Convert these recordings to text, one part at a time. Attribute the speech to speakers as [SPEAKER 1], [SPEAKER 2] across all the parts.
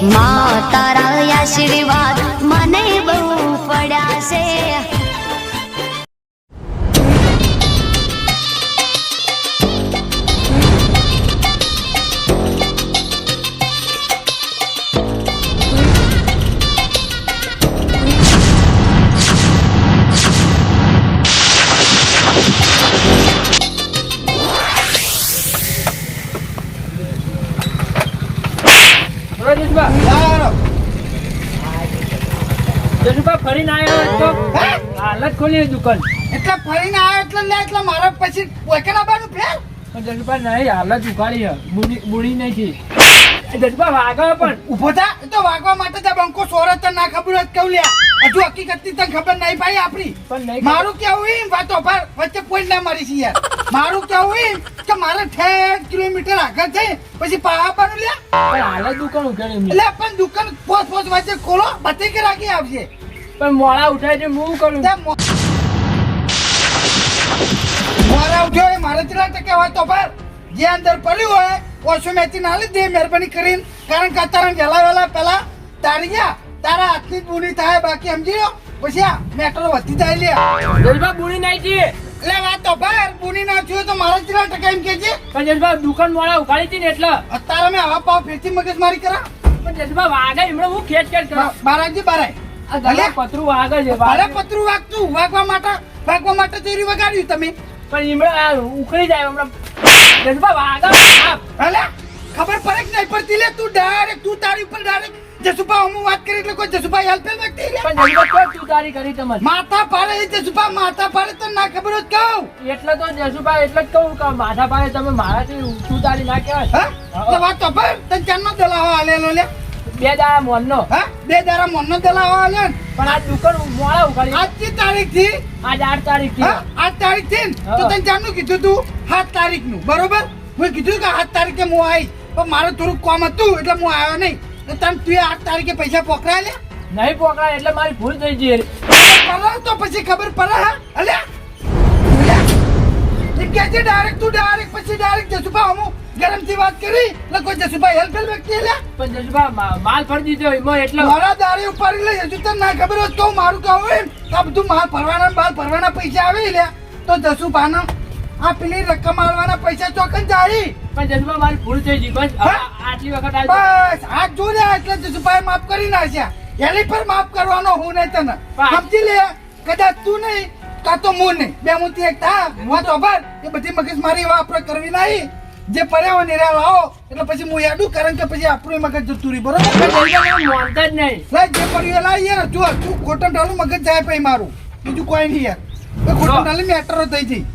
[SPEAKER 1] માં તારા આશીર્વાદ મને બહુ પડ્યા છે.
[SPEAKER 2] ફરીને આવ્યો તો હાલત ખોલી દુકાન
[SPEAKER 3] એટલે ફરીને આવ્યો એટલે લે એટલે મારા પછી પોકેના બાજુ ફેર
[SPEAKER 2] જસુભા નહીં હાલત ઉકાળી બુડી નહીં જસુભા વાગા પણ
[SPEAKER 3] ઉભો થા તો વાગવા માટે તો બંકો સોરત ના ખબર જ કેવું લે હજુ હકીકતની તને ખબર નહીં ભાઈ આપણી
[SPEAKER 2] પણ નહીં
[SPEAKER 3] મારું કેવું એમ વાતો પર વચ્ચે પોઈન્ટ ના મારી છે યાર મારું કેવું એમ કે મારે 60 કિલોમીટર આગળ થઈ પછી પાવાનું લે
[SPEAKER 2] પણ હાલત દુકાન ઉકેલી
[SPEAKER 3] એટલે પણ દુકાન પોસ વચ્ચે ખોલો બધી કે રાખી આવશે
[SPEAKER 2] પણ મોડા ઉઠાય છે હું કરું
[SPEAKER 3] મોડા ઉઠ્યો મારે કેટલા ટકા હોય તો પર જે અંદર પડ્યું હોય ઓછું મેચી ના લીધે મહેરબાની કરીને કારણ કે અત્યારે વહેલા પેલા તારી ગયા તારા હાથની બુરી થાય બાકી સમજી લો પછી આ મેટર વધી જાય લે
[SPEAKER 2] જસુભા બુડી નહીં છે
[SPEAKER 3] એટલે વાત તો ભાઈ બુરી ના થયું તો મારા કેટલા ટકા એમ કે છે
[SPEAKER 2] પણ જસુભા દુકાન મોડા ઉકાળી હતી ને એટલે
[SPEAKER 3] અત્યારે મેં હવા પાવ ફેરથી મગજમારી કરા
[SPEAKER 2] પણ જસુભા વાગે હમણાં હું ખેંચ કરું
[SPEAKER 3] બારાજી બારાય
[SPEAKER 2] આ ગળા પતરું વાગે છે
[SPEAKER 3] અરે પતરું વાગતું વાગવા માટે ચોરી વગાડ્યું તમે
[SPEAKER 2] પણ હમણાં ઉકળી જાય હમણાં જસુભા વાગે
[SPEAKER 3] અલે ખબર પડે કે નહીં પડતી લે તું ડાયરેક્ટ તું તારી ઉપર ડાયરેક્ટ જસુભા હું વાત કરી એટલે કોઈ જસુભા હેલ્પ વ્યક્તિ લે
[SPEAKER 2] પણ જસુભા તું તારી કરી તમારે
[SPEAKER 3] માથા પાડે જસુભા માથા પાડે તો ના ખબર જ કહું
[SPEAKER 2] એટલે તો જસુભા એટલે જ કહું કે માથા પાડે તમે મારાથી તું તારી ના કહેવાય
[SPEAKER 3] હા તો વાત તો ભાઈ તને ચાંદનો દલાવો આલેલો લે
[SPEAKER 2] બે દાડા મોનનો
[SPEAKER 3] હા 2 દાડા મોનનો દલાવો આલે
[SPEAKER 2] પણ આ દુકાન મોડા ઉકાળી
[SPEAKER 3] આજની તારીખ થી
[SPEAKER 2] આજ 8 તારીખ થી
[SPEAKER 3] 8 તારીખ થી તો તને ચાંદનું કીધું તું 7 તારીખ નું બરોબર મેં કીધું કે 7 તારીખે હું આવી પણ મારું થોડું કામ હતું એટલે હું આવ્યો નહીં તો તને તું 8 તારીખે પૈસા પોકરાય લે
[SPEAKER 2] નહીં પોકડાય એટલે મારી ભૂલ થઈ ગઈ
[SPEAKER 3] તો પછી ખબર પડે હા અલ્યા કે છે ડાયરેક્ટ તું ડાયરેક્ટ પછી ડાયરેક્ટ જસુભા હું ગરમથી વાત કરી એટલે કોઈ જસુભા હેલ્પ વ્યક્તિ લે
[SPEAKER 2] પણ જસુભા માલ ફરી દીધો એમાં એટલે
[SPEAKER 3] મારા દારી ઉપર લે હજુ તને ના ખબર હોત તો મારું કહું એમ આ બધું માલ ભરવાના પૈસા આવે લે તો જસુભાના આ પેલી રકમ આલવાના પૈસા ચોકન જાય
[SPEAKER 2] પણ જસુભા મારી ભૂલ થઈ ગઈ બસ આટલી વખત
[SPEAKER 3] બસ હાથ જોડે એટલે જસુભાઈ માફ કરી નાખ્યા એની પર માફ કરવાનો હું નહીં તને સમજી લે કદાચ તું નહીં કાં તો હું નહીં બે મુથી એક થા હું તો ભર એ બધી મગજ મારી આપણે કરવી નહીં જે પડ્યા નિરા લાવો એટલે પછી હું યાદું કારણ કે પછી આપણું મગજ જતું રહી બરોબર
[SPEAKER 2] માનતા જ નહીં
[SPEAKER 3] જે પડ્યું લાવીએ ને જો તું ખોટમ ઢાલું મગજ જાય પછી મારું બીજું કોઈ નહીં યાર ખોટમ ઢાલી મેટરો થઈ જઈ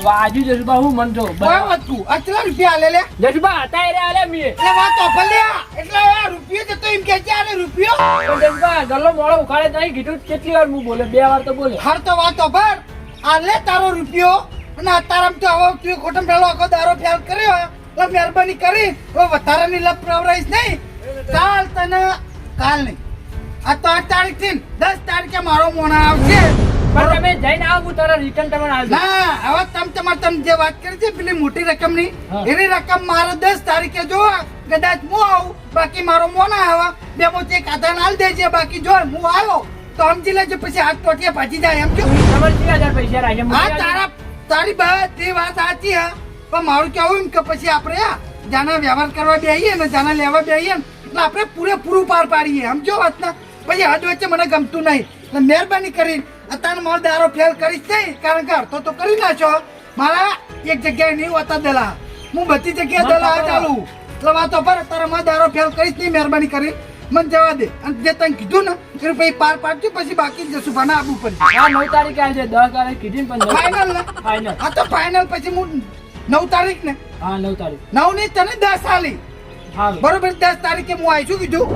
[SPEAKER 2] વાજુ જસુભા હું મનતો
[SPEAKER 3] આટલા રૂપિયા લે લે
[SPEAKER 2] જસુભા હતા એ આલે મે
[SPEAKER 3] એટલે વાત તો ભલ્યા એટલે આ રૂપિયો જતો એમ કે છે આને રૂપિયો
[SPEAKER 2] જસુભા ગલ્લો મોળો ઉખાડે નહીં કીધું કેટલી વાર હું બોલે 2 વાર તો બોલે
[SPEAKER 3] હર તો વાત તો ભર આ લે તારો રૂપિયો અને અત્યારે તો હવે તું ખોટમ પેલો આખો દારો ફેલ કર્યો એટલે મહેરબાની કરી હવે વધારાની લપ પ્રવરાઈશ નહીં કાલ નહીં આ તો 8 તારીખ થી 10 તારીખે મારો મોણા આવશે
[SPEAKER 2] પણ તમે જઈને આવો હું તારા રિટર્ન તમને આવજો
[SPEAKER 3] ના હવે તમે જે વાત કરી છે પેલી મોટી રકમ ની એની રકમ મારે 10 તારીખે જો કદાચ હું આવું બાકી મારો મોના આવા બે મોતી એક આધાર હાલ દેજે બાકી જો હું આવ્યો તો સમજી લેજો પછી હાથ ટોટિયા ભાજી જાય એમ જો
[SPEAKER 2] તમારે 3000 પૈસા રાખ્યા
[SPEAKER 3] તારી બધી વાત સાચી હા પણ મારું કેવું એમ કે પછી આપણે જાના વ્યવહાર કરવા બેહીએ ને જાના લેવા બેહીએ ને એટલે આપણે પૂરેપૂરું પાર પાડીએ સમજો વાત ને પછી હદ વચ્ચે મને ગમતું નહીં એટલે મહેરબાની કરીને અત્યારે મારો દારો ફેલ કરીશ નહીં કારણ કે અર્થો તો કરી નાખો મારા એક જગ્યાએ નહીં હોતા દલા હું બધી જગ્યાએ દલા ચાલુ એટલે વાતો પર અત્યારે મારો દારો ફેલ કરીશ નહીં મહેરબાની કરી મને જવા દે અને જે તને કીધું ને એ પછી પાર પાડજો પછી બાકી જસુભાને આપવું પડશે
[SPEAKER 2] 9 તારીખે આવશે 10 તારીખ કીધી પણ
[SPEAKER 3] ફાઇનલ ને
[SPEAKER 2] ફાઇનલ
[SPEAKER 3] હા તો ફાઇનલ પછી હું 9 તારીખ ને
[SPEAKER 2] હા 9 તારીખ
[SPEAKER 3] 9 ની તને 10 આલી
[SPEAKER 2] હા
[SPEAKER 3] બરોબર 10 તારીખે હું આવી છું કીધું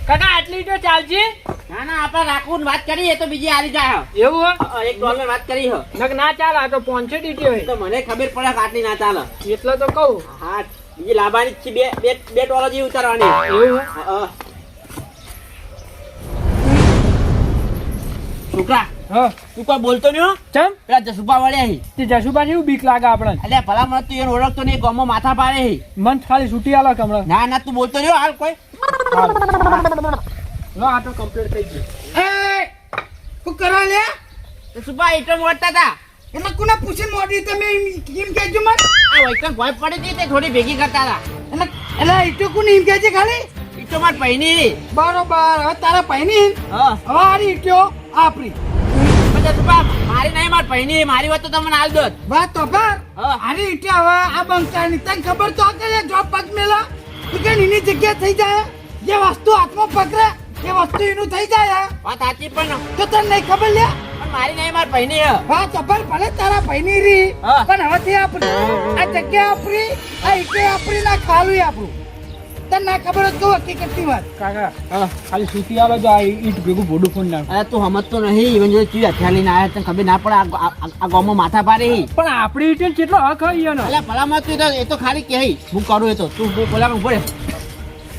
[SPEAKER 2] કાકા આટલી તો ચાલજી
[SPEAKER 4] ના આપણે રાખવું વાત કરીએ તો બીજી આવી જાય
[SPEAKER 2] એવું
[SPEAKER 4] $1 વાત કરી હો
[SPEAKER 2] ના ચાલે આ તો 500 ડીટી હોય
[SPEAKER 4] તો મને ખબર પડે કે આટલી ના ચાલે
[SPEAKER 2] એટલે તો કહું
[SPEAKER 4] હા બીજી લાવવાની છે $2 જેવી ઉતારવાની
[SPEAKER 2] એવું
[SPEAKER 4] હા છોકરા
[SPEAKER 2] હા
[SPEAKER 4] તું કોઈ બોલતો નહીં હો
[SPEAKER 2] ચમ
[SPEAKER 4] પેલા જસુભા વળ્યા હી
[SPEAKER 2] તે જશુભા જેવું બીક લાગે આપણને
[SPEAKER 4] અલ્યા ભલા મને તું એને ઓળખતો નહીં ગામમાં માથા પાડે હી
[SPEAKER 2] મન ખાલી છૂટી આલો કે હમણાં
[SPEAKER 4] ના ના તું બોલતો નહીં હો હાલ કોઈ
[SPEAKER 2] લો આ તો કમ્પ્લીટ થઈ ગયું
[SPEAKER 3] એ શું કરો લે
[SPEAKER 4] જસુભા ઈટો મોડતા હતા
[SPEAKER 3] એમાં કોને પૂછીને મોડી તમે એમ કહેજો મને
[SPEAKER 4] આ વૈકમ ભોય પડી હતી તે થોડી ભેગી કરતા હતા
[SPEAKER 3] એટલે ઈટો કોને એમ કહે છે ખાલી
[SPEAKER 4] ઈટો માર પૈની
[SPEAKER 3] બરોબર હવે તારા પૈની
[SPEAKER 4] હા
[SPEAKER 3] હવે આની ઈટો આપણી
[SPEAKER 4] જસુભા મારી નહીં માર પૈની મારી વાત તો તમને હાલ દો
[SPEAKER 3] વાત તો પર
[SPEAKER 4] હા.
[SPEAKER 3] આની ઈટો હવે આ બંકાની તને ખબર તો કે જોબ પગ મેલા તું કે એની જગ્યા થઈ જાય જે વસ્તુ હાથમાં પકડે એ વસ્તુ એનું થઈ જાય
[SPEAKER 4] વાત સાચી પણ
[SPEAKER 3] તો તને નહીં ખબર લે
[SPEAKER 4] મારી નહીં માર પૈની
[SPEAKER 3] હા તો પર ભલે તારા ભાઈની રી
[SPEAKER 4] હા.
[SPEAKER 3] પણ હવે તે આપણી આ જગ્યા આપણી આ ઈટે આપણી ના ખાલું આપણું તને ના ખબર જ કહું હકીકતની વાત
[SPEAKER 2] કાકા ખાલી છૂટી આલો જો આ ઈટ ભેગું ભોડું ફોન નાખ
[SPEAKER 4] અરે તું સમજતો નહીં ઇવન જો તું હથિયાર લઈને આવ્યા તને ખબર ના પડે આ ગામમાં માથા પાડે હી
[SPEAKER 2] પણ આપણી ઈટે કેટલો હક હોય એનો
[SPEAKER 4] અલ્યા ભલામાં તું એ તો ખાલી કહે હું કરું એ તો તું બોલા ઉભો રહે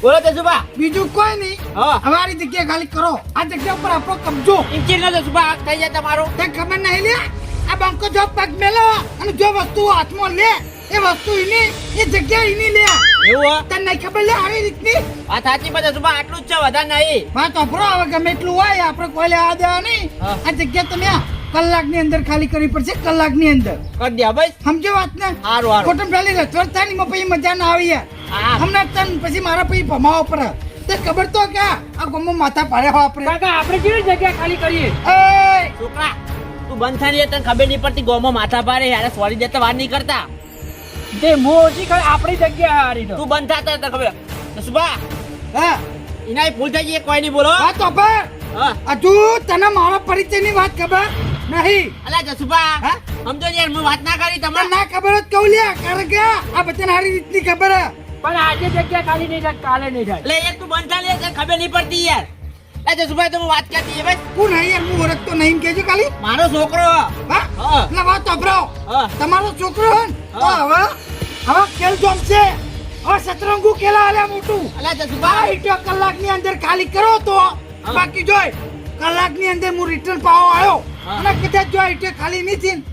[SPEAKER 4] બોલો જસુભા
[SPEAKER 3] બીજું કોઈ નહીં
[SPEAKER 4] હા
[SPEAKER 3] અમારી જગ્યા ખાલી કરો આ જગ્યા ઉપર આપણો કબજો
[SPEAKER 4] ઇન્ચી ન જસુભા થઈ જાય તમારું
[SPEAKER 3] તને ખબર નહીં લે આ બંકો જો પગ મેલો અને જો વસ્તુ હાથમાં લે એ વસ્તુ એની એ જગ્યા એની લે
[SPEAKER 4] એવું હો
[SPEAKER 3] તને નહીં ખબર લે આવી રીતની
[SPEAKER 4] વાત સાચી પણ જસુભા આટલું જ છે વધારે નહીં
[SPEAKER 3] વાત અફરો હવે ગમે એટલું હોય આપણે કોઈ લેવા દેવા નહીં
[SPEAKER 4] હા.
[SPEAKER 3] આ જગ્યા તમે કલાકની અંદર ખાલી કરવી પડશે કલાકની અંદર
[SPEAKER 4] કરી દે ભાઈ
[SPEAKER 3] સમજો વાત ને
[SPEAKER 4] હારું હારું
[SPEAKER 3] ખોટું પેલી રચવટ થાય ને એમાં પછી મજા ના આવી યાર
[SPEAKER 4] હા
[SPEAKER 3] હમણાં તને પછી મારા પછી ભમાવો પડે તે ખબર તો કે આ ગમો માથા પાડે હો આપણે
[SPEAKER 2] કાકા આપણે કેવી જગ્યા ખાલી કરીએ
[SPEAKER 3] એ
[SPEAKER 4] છોકરા તું બંધ થાય તને ખબર નહીં પડતી ગોમાં માથા પાડે યાર સોરી દેતા વાર નહીં કરતા
[SPEAKER 2] તે મોજી ખાલી આપણી જગ્યા હારી તો
[SPEAKER 4] તું બંધ થતા તને ખબર જસુભા
[SPEAKER 3] હા
[SPEAKER 4] એના ભૂલ થઈ ગઈ કોઈ નહીં બોલો
[SPEAKER 3] વાત તો પર
[SPEAKER 4] હા
[SPEAKER 3] હજુ તને મારા પરિચયની વાત ખબર નહીં
[SPEAKER 4] અલ્યા જસુભા
[SPEAKER 3] હા?
[SPEAKER 4] સમજો યાર હું વાત ના કરી
[SPEAKER 3] તને
[SPEAKER 4] તમારે
[SPEAKER 3] ના ખબર જ કહું લ્યા કારણ કે આ બધાને સારી રીતની ખબર હે
[SPEAKER 2] પણ આજે જગ્યા ખાલી નહીં થાય કાલે નહીં થાય
[SPEAKER 4] એટલે યાર તું બંધ થાય લે તને ખબર નહીં પડતી યાર એ જસુભા તો હું વાત કરતી છે ભાઈ
[SPEAKER 3] કોણ હે યાર હું ઓળખતો નહીં એમ કહેજો ખાલી
[SPEAKER 4] મારો છોકરો
[SPEAKER 3] હા
[SPEAKER 4] હા
[SPEAKER 3] એટલે વાત અભરો
[SPEAKER 4] હા
[SPEAKER 3] તમારો છોકરો હે ને? તો
[SPEAKER 4] હા.
[SPEAKER 3] હવે ખેલ જમશે હવે સતરંગુ કેલા આલ્યા મોટું
[SPEAKER 4] અલ્યા
[SPEAKER 3] આ
[SPEAKER 4] જસુભા
[SPEAKER 3] ઈટો કલાકની અંદર ખાલી કરો તો બાકી જોઈ કલાકની અંદર હું રિટર્ન પાવો આવ્યો
[SPEAKER 4] હા.
[SPEAKER 3] અને કદાચ જો ઈટો ખાલી નહીં થઈ ને,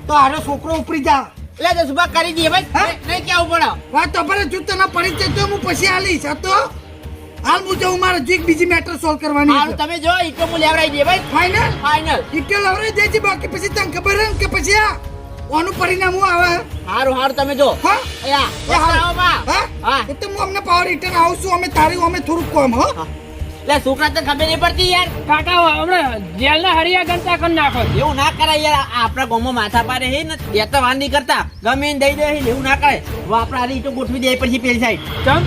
[SPEAKER 3] તો આરો છોકરો ઉપડી જા
[SPEAKER 4] એટલે જસુભા કરી દઈએ ભાઈ
[SPEAKER 3] હા?
[SPEAKER 4] નહીં કેવું પડે
[SPEAKER 3] વાત તો ભલે જો તને પરિચય તો હું પછી આલીશ આ તો હાલ હું જઉં મારે જો એક બીજી મેટર સોલ્વ કરવાની
[SPEAKER 4] હારું તમે જો ઈટો હું લેવડાવી દઈએ ભાઈ
[SPEAKER 3] ફાઇનલ
[SPEAKER 4] ફાઇનલ
[SPEAKER 3] ઈટો લવરાઈ દેજે બાકી પછી તને ખબર હે ને કે પછી આ ઓનું પરિણામ હું આવે
[SPEAKER 4] હારું હારું તમે જો
[SPEAKER 3] હા
[SPEAKER 4] અલ્યા
[SPEAKER 3] એ હારું.
[SPEAKER 4] આવો બા
[SPEAKER 3] હા
[SPEAKER 4] હા
[SPEAKER 3] એ તો હું અમને પાવર રિટર્ન આવું છું અમે તારી અમે થોડુંક કોમ હો
[SPEAKER 4] એટલે છોકરા તને ખબર નહીં પડતી યાર
[SPEAKER 2] કાકા હમણાં જેલના હરિયા ગણતા કરી નાખો
[SPEAKER 4] એવું ના કરાય યાર આ આપણા ગામમાં માથા પાડે હે ને દેતા વાર નહીં કરતા ગમે એને દઈ દે હે, એવું ના કરે હવે આપણે આ રીતે ગોઠવી દે પછી પેલી સાઈડ
[SPEAKER 2] ચમ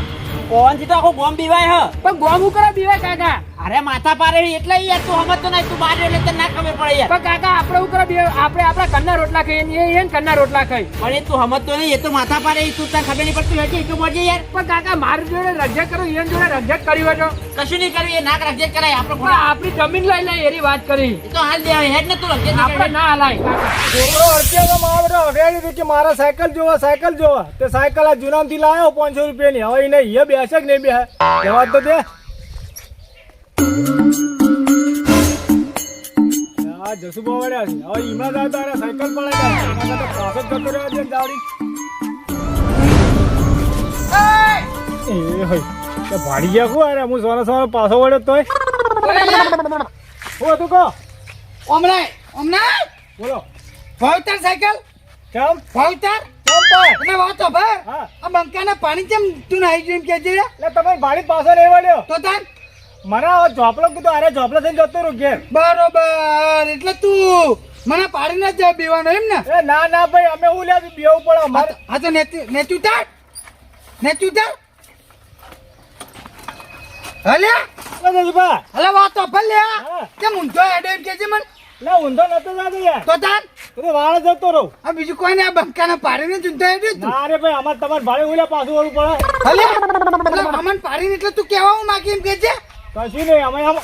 [SPEAKER 4] પવનથી તો આખો ગોમ બીવાય હ
[SPEAKER 2] પણ ગોમ ઉકરા બીવાય કાકા
[SPEAKER 4] અરે માથા પાડે હે એટલે યાર તું સમજતો નહીં તું બહાર એટલે તને ના ખબર પડે યાર
[SPEAKER 2] પણ કાકા આપણે ઉકરા બીવાય આપણે આપણા કન્ના રોટલા ખાઈએ એ એને કન્ના રોટલા ખાઈ
[SPEAKER 4] પણ એ તું સમજતો નહીં એ તો માથા પાડે હે, તું તને ખબર નહીં પડતી હજી એટલું મળજે યાર
[SPEAKER 2] પણ કાકા મારી જોડે રજ્જત કરો એની જોડે રજ્જત કરી હોય તો
[SPEAKER 4] કશું નહીં કરવું એ નાક રજત કરાય આપણે
[SPEAKER 2] પણ
[SPEAKER 4] ખોટા
[SPEAKER 2] આપણી જમીન લઈ લઈ એની વાત કરી
[SPEAKER 4] એ તો હાલ દે હેડ ને તું રજત
[SPEAKER 2] આપણે ના હલાય કાકા
[SPEAKER 5] છોકરો અડચેલો મારો બેટો અઢાડી દીધી કે મારા સાયકલ જોવા તે સાયકલ આ જૂનામથી લાવ્યો 500 રૂપિયાની હવે એને અહીંયા બેસે કે નહીં બેસે જવા તો દે આ જસુબા વળ્યા છે હવે ઈમાં જાય તારે સાયકલ પડાઈ જાય એના કરતા પાછો જ જતો રહેવા દે ને જાવડી એ હોય તો ભાડી ગયા કુ અરે હું સોના પાછો વળ્યો તોય હું હતું કહો
[SPEAKER 3] હમણાં
[SPEAKER 5] બોલો
[SPEAKER 3] ભાવતાર સાયકલ
[SPEAKER 5] કેમ
[SPEAKER 3] ભાવતાર
[SPEAKER 5] કેમ ભાઈ
[SPEAKER 3] અને વાત તો ભાઈ
[SPEAKER 5] હા
[SPEAKER 3] આ બંકાના પાણી કેમ તું નાઈ જેમ કે છે
[SPEAKER 5] એટલે તમે ભાડી પાછો નહીં વળ્યો
[SPEAKER 3] તો તાર
[SPEAKER 5] મને ચોપલો કીધું અરે ચોપલો થઈને જતો રહ્યો ઘેર
[SPEAKER 3] બરોબર એટલે તું મને પાડીને જ બેવાનો એમ ને
[SPEAKER 5] એ ના ના ભાઈ અમે હું લે બેવું પડે અમારે
[SPEAKER 3] હા તો નેચું તાર હલે
[SPEAKER 5] જસુબા
[SPEAKER 3] હલે વાત તો ભલે
[SPEAKER 5] હા.
[SPEAKER 3] કેમ ઊંધો હેડે એમ કે છે મને
[SPEAKER 5] લે ઊંધો નતો જાતો યાર
[SPEAKER 3] તો તાર
[SPEAKER 5] તું વાળ જતો રહું
[SPEAKER 3] આ બીજું કોઈ ને આ બંકાના પાડીને જ ઊંધો હેડે તું
[SPEAKER 5] ના રે ભાઈ અમારે તમારે ભાડે ઉલે પાછું વળવું પડે
[SPEAKER 3] હલે એટલે અમન પાડીને એટલે તું કેવા હું માગી એમ કે છે
[SPEAKER 5] કશું નહીં અમે આમ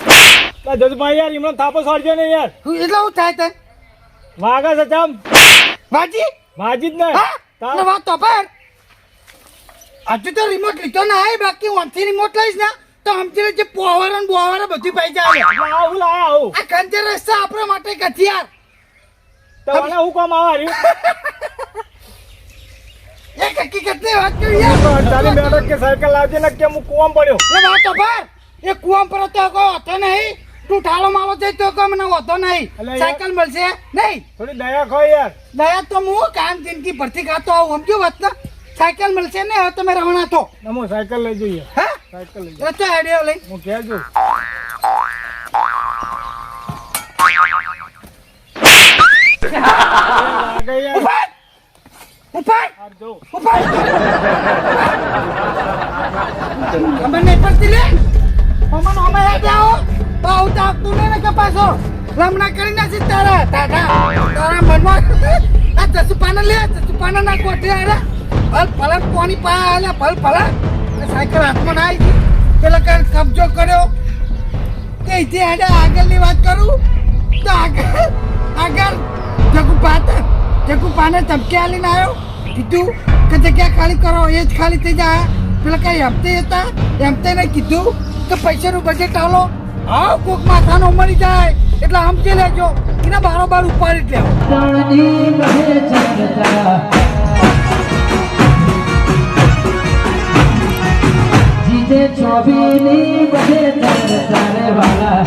[SPEAKER 5] જસભાઈ યાર એમને થાપો છોડજો ને યાર
[SPEAKER 3] એટલે હું થાય તને
[SPEAKER 5] વાગા છે ચમ
[SPEAKER 3] વાજી
[SPEAKER 5] ભાજી જ નહીં
[SPEAKER 3] હા
[SPEAKER 5] તાર-
[SPEAKER 3] એટલે વાત તો પર હજુ તો રિમોટ લીધો ના આય બાકી ઓનથી રિમોટ લઈશ ને તો સમજી લે જે પોવર ને બોવર બધી પાઈ જાય
[SPEAKER 5] આવું લાયા આવું
[SPEAKER 3] આ ખંજર રસ્તા આપણા માટે એક હથિયાર
[SPEAKER 5] તમને હું કામ આવા રહ્યું
[SPEAKER 3] એક હકીકતની વાત કરી યાર
[SPEAKER 5] ચાલી મેડમ કે સાયકલ લાવજે ને કે હું કુવામ પડ્યો
[SPEAKER 3] એ વાતો પર એ કુવામ પર તો કોઈ હતો નહીં તું ઠાલો માલો થઈ તો કોઈ મને હોતો નહીં
[SPEAKER 5] અલે યાર.
[SPEAKER 3] સાયકલ મળશે નહીં
[SPEAKER 5] થોડી દયા ખો યાર
[SPEAKER 3] દયા તો હું કામ જિંદગી ભરતી ખાતો આવું સમજો વાત ને સાયકલ મળશે ને હવે તમે રવાના થો
[SPEAKER 5] હું સાયકલ લઈ જઈએ
[SPEAKER 3] હા
[SPEAKER 5] સાયકલ લઈ જઈએ
[SPEAKER 3] તો આઈડિયા લઈ
[SPEAKER 5] હું કહેજો લાગે યાર
[SPEAKER 3] ઉભા ઉભા
[SPEAKER 5] આ જો
[SPEAKER 3] ઉભા ખબર નહીં પડતી લે મમ્મા નો અમે જાઓ બહુ તાકતું નહીં ને કે પાછો લમણા કરી નાખી તારા તારા મનમાં આ જસુપાના લે જસુપાના ના કોઠે આલે ભલ ભલન કોની પા આલે ભલ ભલન સાયકલ હાથમાં ના આવી પેલા કઈ કબજો કર્યો તે જે હેડે આગળની વાત કરું તો આગળ જગુપાને ધમકી આલીને આવ્યો કીધું કે જગ્યા ખાલી કરો એ જ ખાલી થઈ જાય પેલા કઈ હપ્તે હતા એમતે નહીં કીધું કે પૈસાનું બજેટ આલો હા કોક માથાનો મળી જાય એટલે સમજી લેજો એના બારોબાર ઉપાડી જ લેવો
[SPEAKER 2] જીતે ચોબીની બધે તારે વાલા